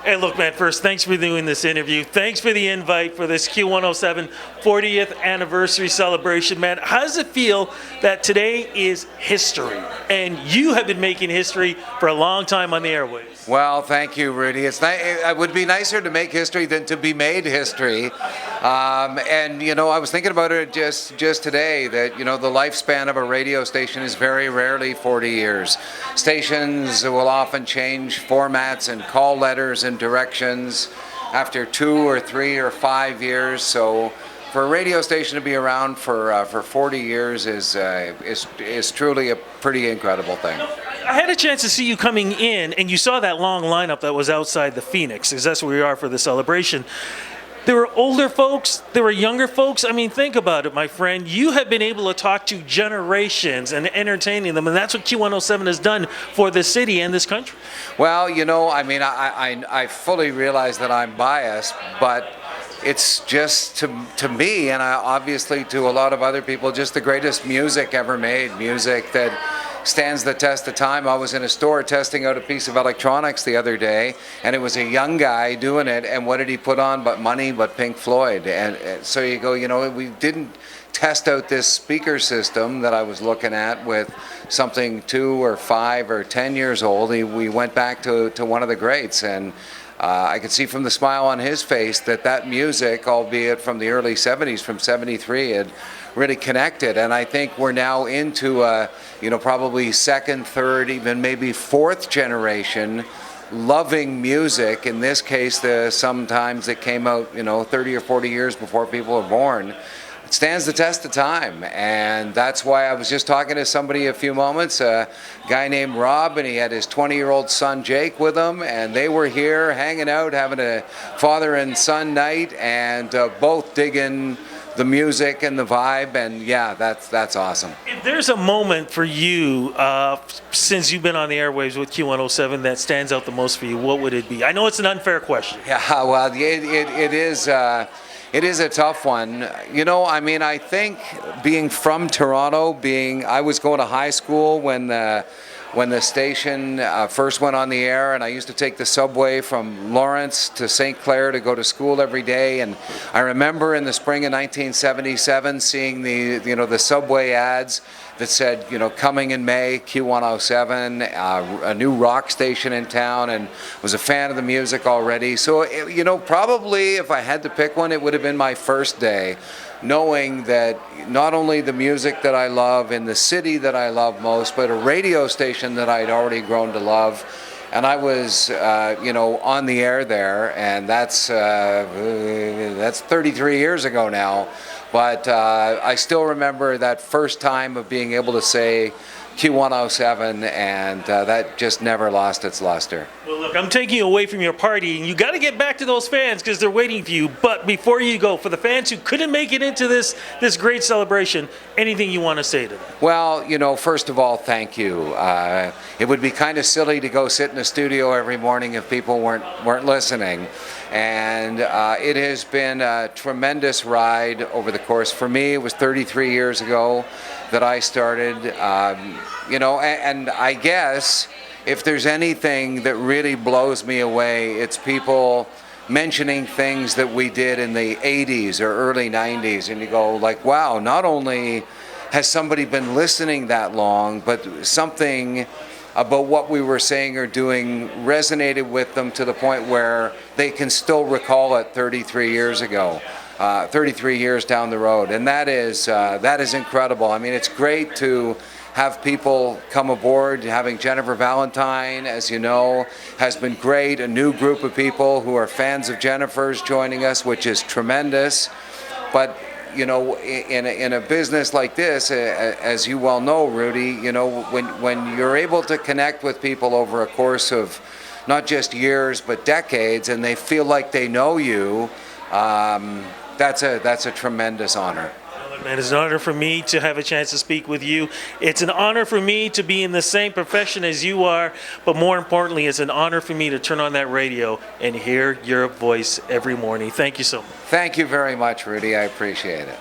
Hey, look, man, first, thanks for doing this interview. Thanks for the invite for this Q107 40th anniversary celebration, man. How does it feel that today is history? And you have been making history for a long time on the airwaves. Well, thank you, Rudy. It would be nicer to make history than to be made history. I was thinking about it just today that, the lifespan of a radio station is very rarely 40 years. Stations will often change formats and call letters and directions after 2 or 3 or 5 years. So for a radio station to be around for 40 years is truly a pretty incredible thing. I had a chance to see you coming in, and you saw that long lineup that was outside the Phoenix, because that's where we are for the celebration. There were older folks, there were younger folks. I mean, think about it, my friend. You have been able to talk to generations and entertaining them, and that's what Q107 has done for this city and this country. Well, I fully realize that I'm biased, but it's just to me, and obviously to a lot of other people, just the greatest music ever made. Music that stands the test of time. I was in a store testing out a piece of electronics the other day, and it was a young guy doing it, and what did he put on but Pink Floyd? And so you go, we didn't test out this speaker system that I was looking at with something 2 or 5 or 10 years old. We went back to one of the greats, and I could see from the smile on his face that music, albeit from the early 70s, from 73, had really connected. And I think we're now into probably second, third, even maybe fourth generation loving music. In this case, sometimes it came out 30 or 40 years before people were born. It stands the test of time, and that's why I was just talking to somebody a few moments, a guy named Rob, and he had his 20-year-old son Jake with him, and they were here hanging out, having a father and son night, and both digging the music and the vibe, and yeah, that's awesome. If there's a moment for you, since you've been on the airwaves with Q107, that stands out the most for you, what would it be? I know it's an unfair question. Yeah, well, it is. It is a tough one. I think being from Toronto, I was going to high school when the station first went on the air, and I used to take the subway from Lawrence to St. Clair to go to school every day. And I remember in the spring of 1977 seeing the subway ads that said, coming in May, Q107, a new rock station in town, and was a fan of the music already. So, probably if I had to pick one, it would have been my first day, knowing that not only the music that I love in the city that I love most, but a radio station that I'd already grown to love. And I was, on the air there, and that's 33 years ago now. But I still remember that first time of being able to say Q107, and that just never lost its luster. Well, look, I'm taking you away from your party, and you got to get back to those fans because they're waiting for you. But before you go, for the fans who couldn't make it into this great celebration, anything you want to say to them? Well, first of all, thank you. It would be kind of silly to go sit in a studio every morning if people weren't listening. And it has been a tremendous ride over the course. For me, it was 33 years ago that I started, and I guess if there's anything that really blows me away, it's people mentioning things that we did in the 80s or early 90s, and you go like, wow, not only has somebody been listening that long, but something about what we were saying or doing resonated with them to the point where they can still recall it 33 years ago, 33 years down the road. And that is incredible. I mean, it's great to have people come aboard. Having Jennifer Valentine, as you know, has been great. A new group of people who are fans of Jennifer's joining us, which is tremendous. But in a business like this, as you well know, Rudy, when you're able to connect with people over a course of not just years but decades, and they feel like they know you, that's a tremendous honor. Man, it's an honor for me to have a chance to speak with you. It's an honor for me to be in the same profession as you are, but more importantly, it's an honor for me to turn on that radio and hear your voice every morning. Thank you so much. Thank you very much, Rudy. I appreciate it.